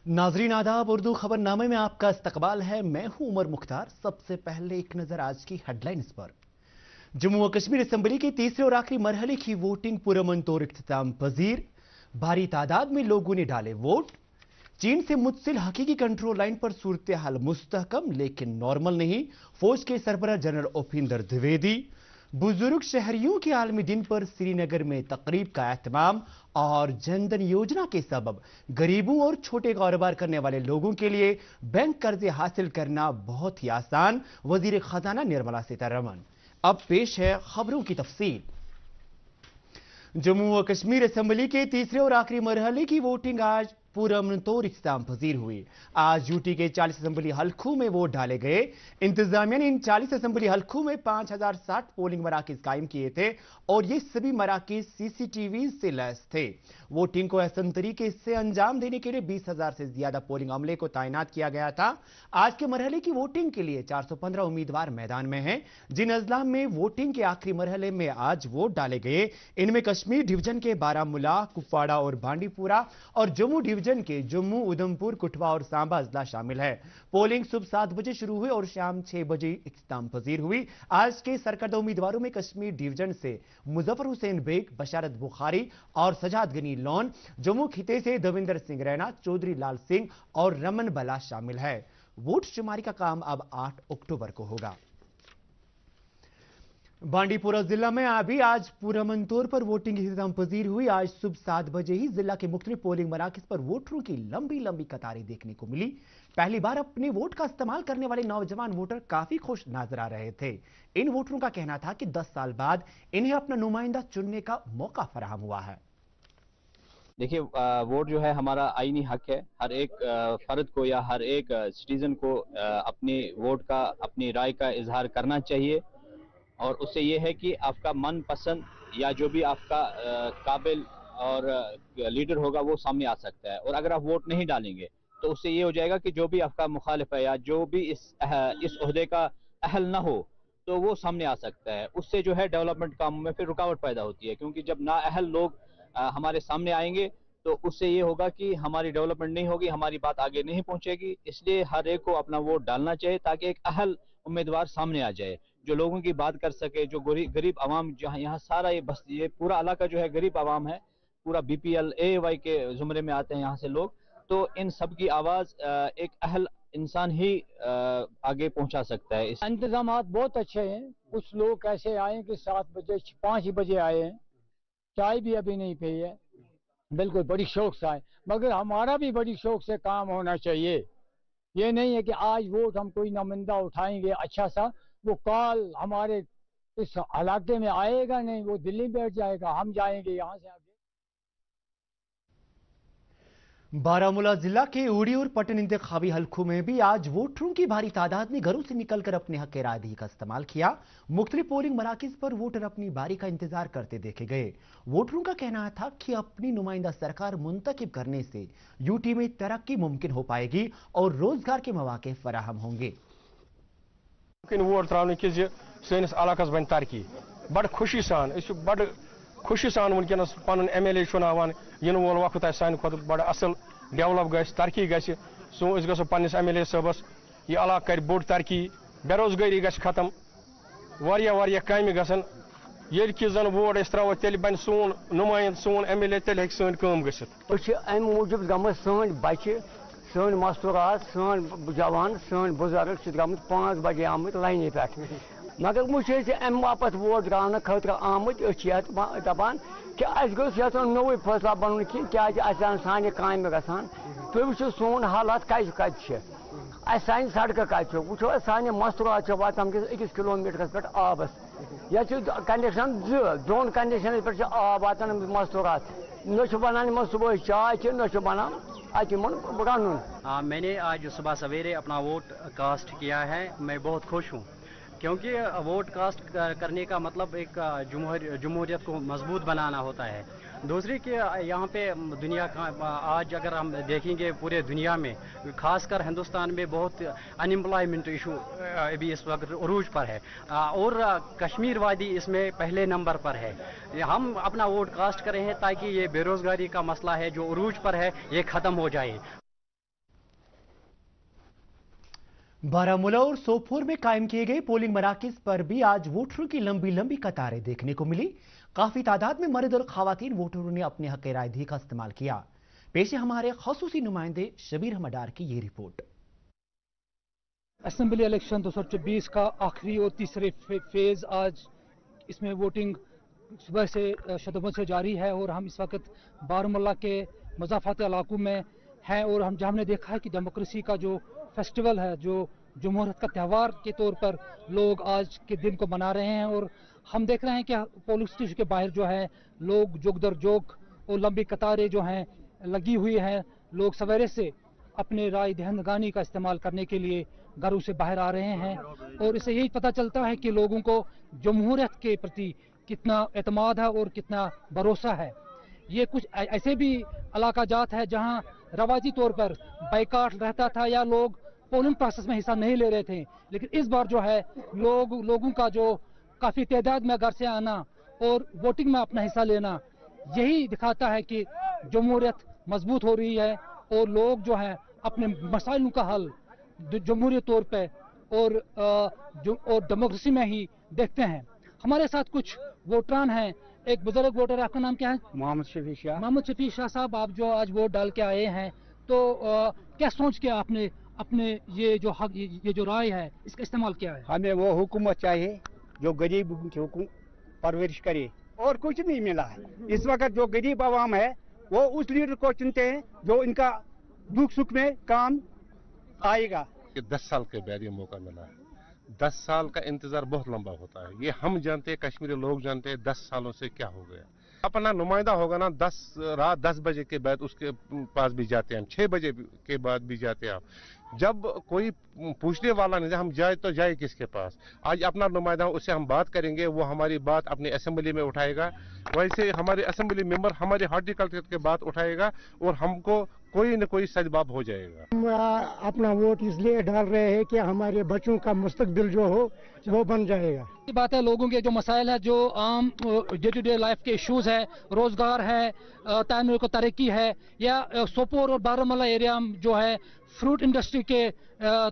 नाजरीन आदाब, उर्दू खबरनामे में आपका इस्तकबाल है। मैं हूं उमर मुख्तार। सबसे पहले एक नजर आज की हेडलाइंस पर। जम्मू व कश्मीर असेंबली के तीसरे और आखिरी मरहले की वोटिंग पुरअमन तौर इख्तिताम पजीर। भारी तादाद में लोगों ने डाले वोट। चीन से मुत्सिल हकीकी कंट्रोल लाइन पर सूरत हाल मुस्तहकम लेकिन नॉर्मल नहीं, फौज के सरबराह जनरल उपिंदर द्विवेदी। बुजुर्ग शहरियों के आलमी दिन पर श्रीनगर में तकरीब का एहतमाम। और जनधन योजना के सबब गरीबों और छोटे कारोबार करने वाले लोगों के लिए बैंक कर्जे हासिल करना बहुत ही आसान, वजीर खजाना निर्मला सीतारमण। अब पेश है खबरों की तफसील। जम्मू व कश्मीर असेंबली के तीसरे और आखिरी मरहले की वोटिंग आज पुरअमन तौर इख्तिताम पजीर हुई। आज यूटी के 40 असेंबली हलकों में वोट डाले गए। इंतजामिया ने इन 40 असेंबली हलकों में 5060 पोलिंग मराकज कायम किए थे और ये सभी मराकज सीसीटीवी से लैस थे। वोटिंग को एहसन तरीके से अंजाम देने के लिए 20,000 से ज्यादा पोलिंग अमले को तैनात किया गया था। आज के मरहले की वोटिंग के लिए 415 उम्मीदवार मैदान में हैं। जिन अजला में वोटिंग के आखिरी मरहले में आज वोट डाले गए, इनमें कश्मीर डिवीजन के बारामूला, कुपवाड़ा और बांडीपुरा और जम्मू डिवीजन के जम्मू, उधमपुर, कठुआ और सांबा अजला शामिल है। पोलिंग सुबह 7 बजे शुरू हुई और शाम 6 बजे इख्तिताम पजीर हुई। आज के सरकर्दा उम्मीदवारों में कश्मीर डिवीजन से मुजफ्फर हुसैन बेग, बशारत बुखारी और सजाद गनी लोन, जम्मू खिते से दविंदर सिंह रैना, चौधरी लाल सिंह और रमन बला शामिल है। वोट शुमारी का काम अब 8 अक्टूबर को होगा। बांडीपुरा जिला में आज पुरअमन तौर पर वोटिंग इख्तिताम पजीर हुई। आज सुबह 7 बजे ही जिला के मुख्तलिफ पोलिंग मराकज पर वोटरों की लंबी लंबी कतारें देखने को मिली। पहली बार अपने वोट का इस्तेमाल करने वाले नौजवान वोटर काफी खुश नजर आ रहे थे। इन वोटरों का कहना था कि 10 साल बाद इन्हें अपना नुमाइंदा चुनने का मौका फराहम हुआ है। देखिए, वोट जो है हमारा आईनी हक है। हर एक फर्द को या हर एक सिटीजन को अपने वोट का, अपनी राय का इजहार करना चाहिए। और उससे ये है कि आपका मन पसंद या जो भी आपका काबिल और लीडर होगा वो सामने आ सकता है। और अगर आप वोट नहीं डालेंगे तो उससे ये हो जाएगा कि जो भी आपका मुखालिफ है या जो भी इस ओहदे का अहल ना हो तो वो सामने आ सकता है। उससे जो है डेवलपमेंट कामों में फिर रुकावट पैदा होती है, क्योंकि जब ना अहल लोग हमारे सामने आएंगे तो उससे ये होगा कि हमारी डेवलपमेंट नहीं होगी, हमारी बात आगे नहीं पहुंचेगी। इसलिए हर एक को अपना वोट डालना चाहिए ताकि एक अहल उम्मीदवार सामने आ जाए जो लोगों की बात कर सके, जो गरीब आवाम, जहाँ यहाँ सारा ये पूरा इलाका जो है गरीब आवाम है, पूरा बीपीएल एवाई के जुमरे में आते हैं यहाँ से लोग। तो इन सब की आवाज एक अहल इंसान ही आगे पहुंचा सकता है। इंतजाम बहुत अच्छे हैं। कुछ लोग ऐसे आए कि 7 बजे 5 बजे आए हैं, चाय भी अभी नहीं पी है, बिल्कुल बड़ी शौक से आए। मगर हमारा भी बड़ी शौक से काम होना चाहिए। ये नहीं है कि आज वोट हम कोई नुमाइंदा उठाएंगे अच्छा सा, वो कॉल हमारे इस इलाके में आएगा नहीं, वो दिल्ली बैठ जाएगा, हम जाएंगे यहाँ से आगे। बारामूला जिला के उड़ी और पटन इंतखाबी हलकों में भी आज वोटरों की भारी तादाद ने घरों से निकलकर अपने हक राय दही का इस्तेमाल किया। मुख्तलिफ पोलिंग मराकज पर वोटर अपनी बारी का इंतजार करते देखे गए। वोटरों का कहना था कि अपनी नुमाइंदा सरकार मुंतखब करने से यूटी में तरक्की मुमकिन हो पाएगी और रोजगार के मौके फराहम होंगे। वोट त्रावन सैनिस इलाकस बन तरक्की बड़ खुशी सान, बड़ खुशी सान वनकस पन MLA चुनावान। इन वोल वक्त सान खुद बड़ असल डेवलप गस, तरक्की गस। गो पन्निस MLA साहबस यह इलाक कर बोड़ तरक्की, बेरोजगारी गस खत्म, वारिया काम गसन। ये जन वोट त्रो तेल बन सोन नुमाइंद, सोन MLA, तेल हेक सन काम गसित। अम मूजूब गम सन बच्चे, सन मस्तूरात, सन जवान, सन बुजुर्ग गम 5 बजे आमुत लाइन पे। मगर मुझे अम बापत वोट द्रान खतर आमुत दपान कि अस नोई फैसला बन क्या सान काम गसान। तुम वो सोन हालात कत सान सड़क कत वो सान मस्तूरात वातान 1 किलोमीटर पे आबस। यह कंडीशन 2 कंडीशन पे आब वातान मस्तूरात। न बनान सुबह चाय न बनान रन। मैंने आज सुबह सवेरे अपना वोट कास्ट किया है। मैं बहुत खुश हूँ क्योंकि वोट कास्ट करने का मतलब एक जमहूरियत को मजबूत बनाना होता है। दूसरी कि यहाँ पे दुनिया का आज अगर हम देखेंगे पूरे दुनिया में, खासकर हिंदुस्तान में बहुत अनएम्प्लॉयमेंट इशू अभी इस वक्त उरूज पर है और कश्मीर वादी इसमें पहले नंबर पर है। हम अपना वोट कास्ट कर रहे हैं ताकि ये बेरोजगारी का मसला है जो उरूज पर है ये ख़त्म हो जाए। बारामूला और सोपोर में कायम किए गए पोलिंग मराकज पर भी आज वोटरों की लंबी लंबी कतारें देखने को मिली। काफी तादाद में मर्द और खवातीन वोटरों ने अपने हक राय दही का इस्तेमाल किया। पेश है हमारे खसूसी नुमाइंदे शबीर अहमद की ये रिपोर्ट। असेंबली इलेक्शन 2024 का आखिरी और तीसरे फेज आज इसमें वोटिंग सुबह से शदमत से जारी है और हम इस वक्त बारामूला के मज़ाफ़ाती इलाकों में हैं और हमने देखा है कि डेमोक्रेसी का जो फेस्टिवल है, जो जमहूरियत का त्यौहार के तौर पर लोग आज के दिन को मना रहे हैं और हम देख रहे हैं कि पोलिंग स्टेशन के बाहर जो है लोग जोग दर जोग और लंबी कतारें जो हैं लगी हुई हैं। लोग सवेरे से अपने राय दहिंदगानी का इस्तेमाल करने के लिए घरों से बाहर आ रहे हैं और इससे यही पता चलता है कि लोगों को जमहूरियत के प्रति कितना एतमाद है और कितना भरोसा है। ये कुछ ऐसे भी इलाका जात है जहां रवाजी तौर पर बाइकाट रहता था या लोग पोलिंग प्रोसेस में हिस्सा नहीं ले रहे थे, लेकिन इस बार जो है लोगों का जो काफ़ी तादाद में घर से आना और वोटिंग में अपना हिस्सा लेना, यही दिखाता है कि जमहूरियत मजबूत हो रही है और लोग जो है अपने मसाइलों का हल जमहूरी तौर पे और डेमोक्रेसी में ही देखते हैं। हमारे साथ कुछ वोटरान हैं। एक बुजुर्ग वोटर, आपका नाम क्या है? मोहम्मद शफी शाह। मोहम्मद शफी शाह साहब, आप जो आज वोट डाल के आए हैं तो क्या सोच के आपने अपने ये जो हक, ये जो राय है, इसका इस्तेमाल किया है? हमें वो हुकूमत चाहिए जो गरीब की परवरिश करे और कुछ नहीं मिला है। इस वक्त जो गरीब आवाम है वो उस लीडर को चुनते हैं जो इनका दुख सुख में काम आएगा। 10 साल के बाद ये मौका मिला है। 10 साल का इंतजार बहुत लंबा होता है। ये हम जानते हैं, कश्मीरी लोग जानते हैं 10 सालों से क्या हो गया। अपना नुमाइंदा होगा ना, रात 10 बजे के बाद उसके पास भी जाते हैं, 6 बजे के बाद भी जाते हैं। जब कोई पूछने वाला नहीं, हम जाए तो जाए किसके पास? आज अपना नुमाइंदा, उससे हम बात करेंगे, वो हमारी बात अपनी असेंबली में उठाएगा। वैसे हमारे असेंबली मेंबर हमारे हॉर्टिकल्चर की बात उठाएगा और हमको कोई न कोई सदबाब हो जाएगा। हम अपना वोट इसलिए डाल रहे हैं कि हमारे बच्चों का मुस्तकबिल जो हो वो बन जाएगा। ये बात है, लोगों के जो मसाइल है, जो आम डे टू डे लाइफ के इश्यूज है, रोजगार है, तामीर को तरक्की है, या सोपोर और बारामूला एरिया जो है फ्रूट इंडस्ट्री के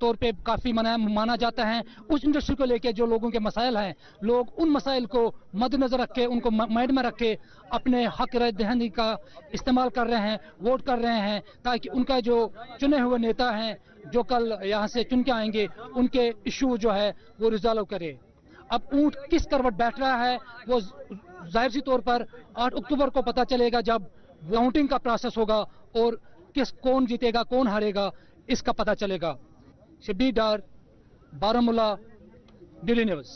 तौर पे काफ़ी माना जाता है। उस इंडस्ट्री को लेके जो लोगों के मसाइल हैं, लोग उन मसाइल को मद्देनजर रख के, उनको माइंड में रख के अपने हक राय दहिंदगी का इस्तेमाल कर रहे हैं, वोट कर रहे हैं, ताकि उनका जो चुने हुए नेता हैं जो कल यहाँ से चुन के आएंगे, उनके इशू जो है वो रिजॉल्व करे। अब ऊंट किस करवट बैठ रहा है वो जाहिर सी तौर पर 8 अक्टूबर को पता चलेगा, जब काउंटिंग का प्रोसेस होगा और कौन जीतेगा कौन हारेगा इसका पता चलेगा। शबीर डार, बारामूला, डेली न्यूज़।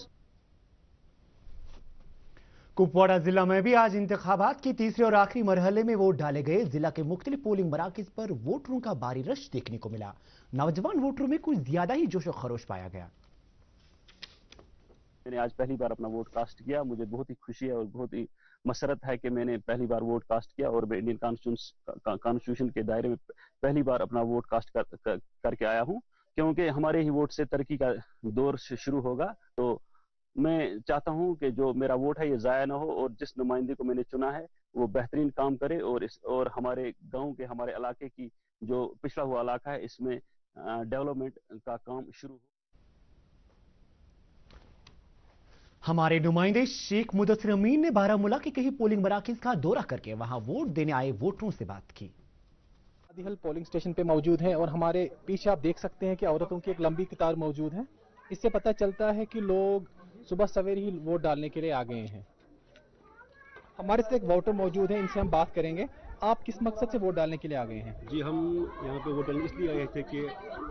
कुपवाड़ा जिला में भी आज इंतखाबात के तीसरे और आखिरी मरहले में वोट डाले गए। जिला के मुख्तलिफ पोलिंग मराकज पर वोटरों का भारी रश देखने को मिला। नौजवान वोटरों में कुछ ज्यादा ही जोश और खरोश पाया गया। मैंने आज पहली बार अपना वोट कास्ट किया। मुझे बहुत ही खुशी है और बहुत ही मसरत है कि मैंने पहली बार वोट कास्ट किया और मैं इंडियन कॉन्स्टिट्यूशन के दायरे में पहली बार अपना वोट कास्ट करके आया हूं, क्योंकि हमारे ही वोट से तरक्की का दौर शुरू होगा। तो मैं चाहता हूं कि जो मेरा वोट है ये ज़ाया ना हो और जिस नुमाइंदे को मैंने चुना है वो बेहतरीन काम करे और हमारे गाँव के, हमारे इलाके की जो पिछड़ा हुआ इलाका है इसमें डेवलपमेंट का काम शुरू हो। हमारे नुमाइंदे शेख मुदस्सिर अमीन ने बारामूला के कई पोलिंग मराकज का दौरा करके वहां वोट देने आए वोटरों से बात की। आदिहल पोलिंग स्टेशन पे मौजूद हैं और हमारे पीछे आप देख सकते हैं कि औरतों की एक लंबी कतार मौजूद है। इससे पता चलता है कि लोग सुबह सवेरे ही वोट डालने के लिए आ गए हैं। हमारे साथ एक वोटर मौजूद है, इनसे हम बात करेंगे। आप किस मकसद से वोट डालने के लिए आ गए हैं? जी, हम यहाँ पे वोट डालने इसलिए आए थे कि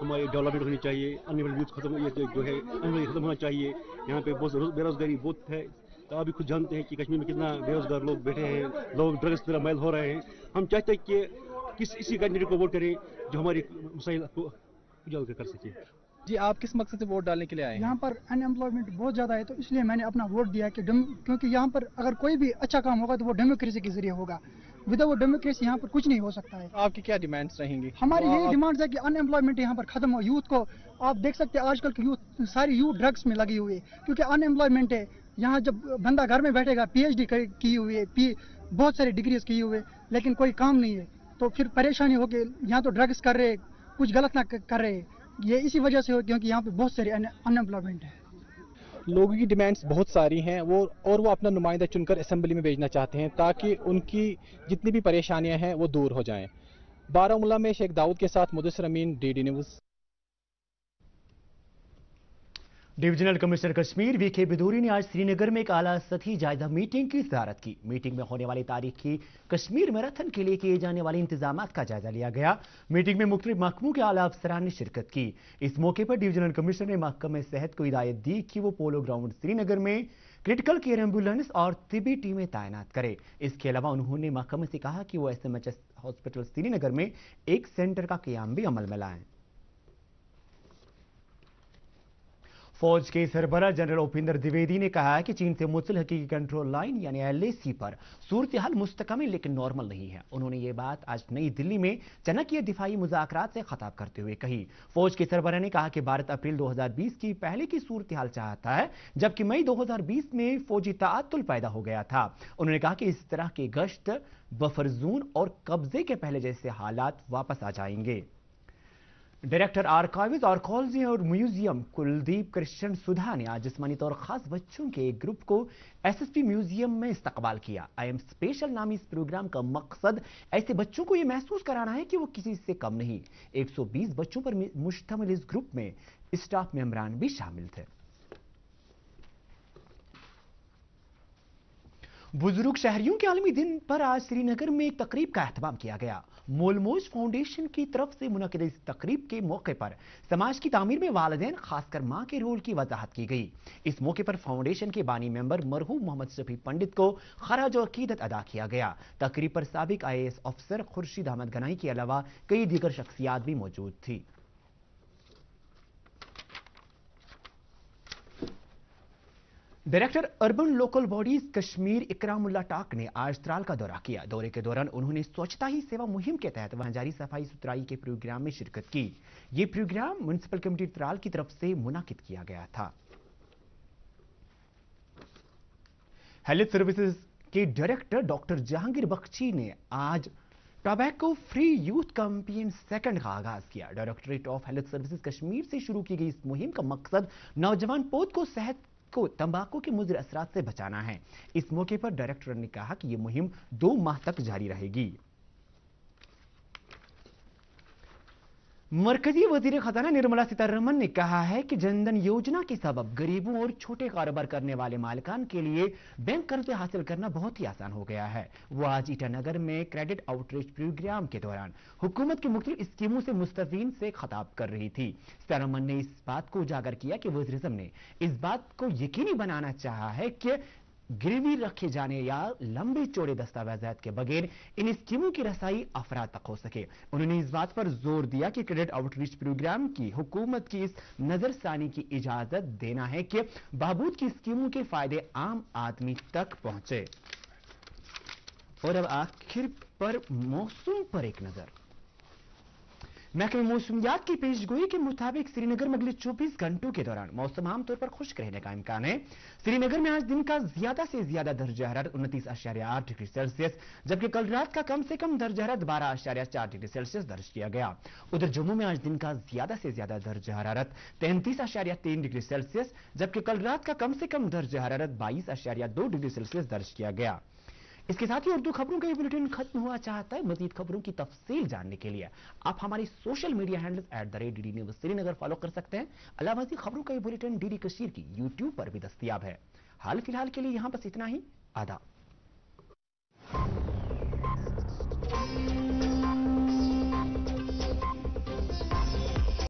हमारी डेवलपमेंट होनी चाहिए, अनएम्प्लॉयमेंट यूथ खत्म, ये जो है अनएम्प्लॉयमेंट खत्म होना चाहिए। यहाँ पे बहुत बेरोजगारी बहुत है। तो आप भी खुद जानते हैं कि कश्मीर में कितना बेरोजगार लोग बैठे हैं, लोग ड्रग्स की तरह मैल हो रहे हैं। हम चाहते हैं कि इसी कैंडिडेट को वोट करें जो हमारी मसाइल को उजागर कर सके। जी, आप किस मकसद से वोट डालने के लिए आए हैं? यहाँ पर अनएम्प्लॉयमेंट बहुत ज़्यादा है तो इसलिए मैंने अपना वोट दिया कि क्योंकि यहाँ पर अगर कोई भी अच्छा काम होगा तो वो डेमोक्रेसी के जरिए होगा। विदाउट डेमोक्रेसी यहाँ पर कुछ नहीं हो सकता है। आपकी क्या डिमांड्स रहेंगी? हमारी यही डिमांड्स है कि अनएम्प्लॉयमेंट यहाँ पर खत्म हो। यूथ को आप देख सकते हैं आजकल की यूथ, सारी यूथ ड्रग्स में लगी हुई है क्योंकि अनएम्प्लॉयमेंट है। यहाँ जब बंदा घर में बैठेगा, PhD की हुई है, बहुत सारी डिग्रीज की हुई है, लेकिन कोई काम नहीं है तो फिर परेशानी होगी। यहाँ तो ड्रग्स कर रहे, कुछ गलत ना कर रहे, ये इसी वजह से हो क्योंकि यहाँ पे बहुत सारी अनएम्प्लॉयमेंट है। लोगों की डिमांड्स बहुत सारी हैं वो अपना नुमाइंदा चुनकर असेंबली में भेजना चाहते हैं ताकि उनकी जितनी भी परेशानियां हैं वो दूर हो जाएं। बारामूला में शेख दाऊद के साथ Mudassir Amin, DD News. Divisional commissioner Kashmir VK Bidhuri ने आज श्रीनगर में एक आला सतही जायजा मीटिंग की सदारत की। मीटिंग में होने वाली तारीखी कश्मीर मैराथन के लिए किए जाने वाले इंतजामात का जायजा लिया गया। मीटिंग में मुख्तलिफ महकमों के आला अफसरान ने शिरकत की। इस मौके पर डिविजनल कमिश्नर ने महकमे सेहत को हिदायत दी कि वो पोलो ग्राउंड श्रीनगर में क्रिटिकल केयर एम्बुलेंस और तिबी टीमें तैनात करे। इसके अलावा उन्होंने महकमे से कहा कि वो SMHS हॉस्पिटल श्रीनगर में एक सेंटर का क़याम भी अमल में लाएं। फौज के सरबराह जनरल उपेंद्र द्विवेदी ने कहा है कि चीन से मुंसलिक हकीकी कंट्रोल लाइन यानी LAC पर सूरत हाल मुस्तकमिल लेकिन नॉर्मल नहीं है। उन्होंने ये बात आज नई दिल्ली में चाणक्य दिफाई मुज़ाकरात से खिताब करते हुए कही। फौज के सरबराह ने कहा कि भारत अप्रैल 2020 की पहले की सूरत हाल चाहता है जबकि मई 2020 में फौजी ताअत्तुल पैदा हो गया था। उन्होंने कहा कि इस तरह के गश्त, बफर जोन और कब्जे के पहले जैसे हालात वापस आ जाएंगे। डायरेक्टर आर्काइव्स, आर्कोलॉजी और म्यूजियम कुलदीप कृष्ण सुधा ने आज जिस्मानी तौर खास बच्चों के एक ग्रुप को SSP म्यूजियम में इस्तकबाल किया। आई एम स्पेशल नामी इस प्रोग्राम का मकसद ऐसे बच्चों को यह महसूस कराना है कि वो किसी से कम नहीं। 120 बच्चों पर मुश्तमिल इस ग्रुप में स्टाफ मेंबरान भी शामिल थे। बुजुर्ग शहरियों के आलमी दिन पर आज श्रीनगर में एक तकरीब का एहतमाम किया गया। मोलमोज फाउंडेशन की तरफ से मुनक़िद इस तकरीब के मौके पर समाज की तामीर में वालिदैन खासकर मां के रोल की वजाहत की गई। इस मौके पर फाउंडेशन के बानी मेंबर मरहूम मोहम्मद शफी पंडित को खराज अकीदत अदा किया गया। तकरीब पर साबिक IAS अफसर खुर्शीद अहमद गनाई के अलावा कई दीगर शख्सियात भी मौजूद थी। Director urban local bodies Kashmir Ikramullah Tak ने आज त्राल का दौरा किया। दौरे के दौरान उन्होंने स्वच्छता ही सेवा मुहिम के तहत वहां जारी सफाई सुथराई के प्रोग्राम में शिरकत की। ये प्रोग्राम म्युनिसिपल कमेटी त्राल की तरफ से मुनाकिद किया गया था। हेल्थ सर्विसेज के डायरेक्टर डॉक्टर जहांगीर बख्शी ने आज tobacco free youth campaign second का आगाज किया। Directorate of health services Kashmir से शुरू की गई इस मुहिम का मकसद नौजवान पौध को सेहत को तंबाकू के मुज़र असरात से बचाना है। इस मौके पर डायरेक्टर ने कहा कि यह मुहिम 2 माह तक जारी रहेगी। मरकजी वजीर खजाना निर्मला सीतारमण ने कहा है कि जनधन योजना के सबब गरीबों और छोटे कारोबार करने वाले मालिकान के लिए बैंक कर्जे हासिल करना बहुत ही आसान हो गया है। वो आज ईटानगर में क्रेडिट आउटरीच प्रोग्राम के दौरान हुकूमत की मुख्तलिफ स्कीमों से मुस्तफीन से खिताब कर रही थी। सीतारमण ने इस बात को उजागर किया कि वज़ीर-ए-आज़म ने इस बात को यकीनी बनाना चाहा है कि गिरवी रखे जाने या लंबे चौड़े दस्तावेजात के बगैर इन स्कीमों की रसाई अफराद तक हो सके। उन्होंने इस बात पर जोर दिया कि क्रेडिट आउटरीच प्रोग्राम की हुकूमत की इस नजरसानी की इजाजत देना है कि बहबूद की स्कीमों के फायदे आम आदमी तक पहुंचे। और अब आखिर पर मौसम पर एक नजर। महकमे मौसमियात की पेशगोई के मुताबिक श्रीनगर में अगले 24 घंटों के दौरान मौसम आमतौर पर खुश्क रहने का इम्कान है। श्रीनगर में आज दिन का ज्यादा से ज्यादा दर्जा हरारत 29.8 डिग्री सेल्सियस जबकि कल रात का कम से कम दर्जा हरारत 12.4 डिग्री सेल्सियस दर्ज किया गया। उधर जम्मू में आज दिन का ज्यादा से ज्यादा दर्जा हरारत 33.3 डिग्री सेल्सियस जबकि कल रात का कम से कम दर्जा हरारत 22.2 डिग्री सेल्सियस दर्ज किया गया। इसके साथ ही उर्दू खबरों का ये बुलेटिन खत्म हुआ चाहता है। मजीद खबरों की तफसील जानने के लिए आप हमारी social media handles @DD news Srinagar follow कर सकते हैं। अलावा मजीद खबरों का ये बुलेटिन DD कश्मीर की YouTube पर भी दस्तयाब है। हाल फिलहाल के लिए यहां बस इतना ही। आदाब।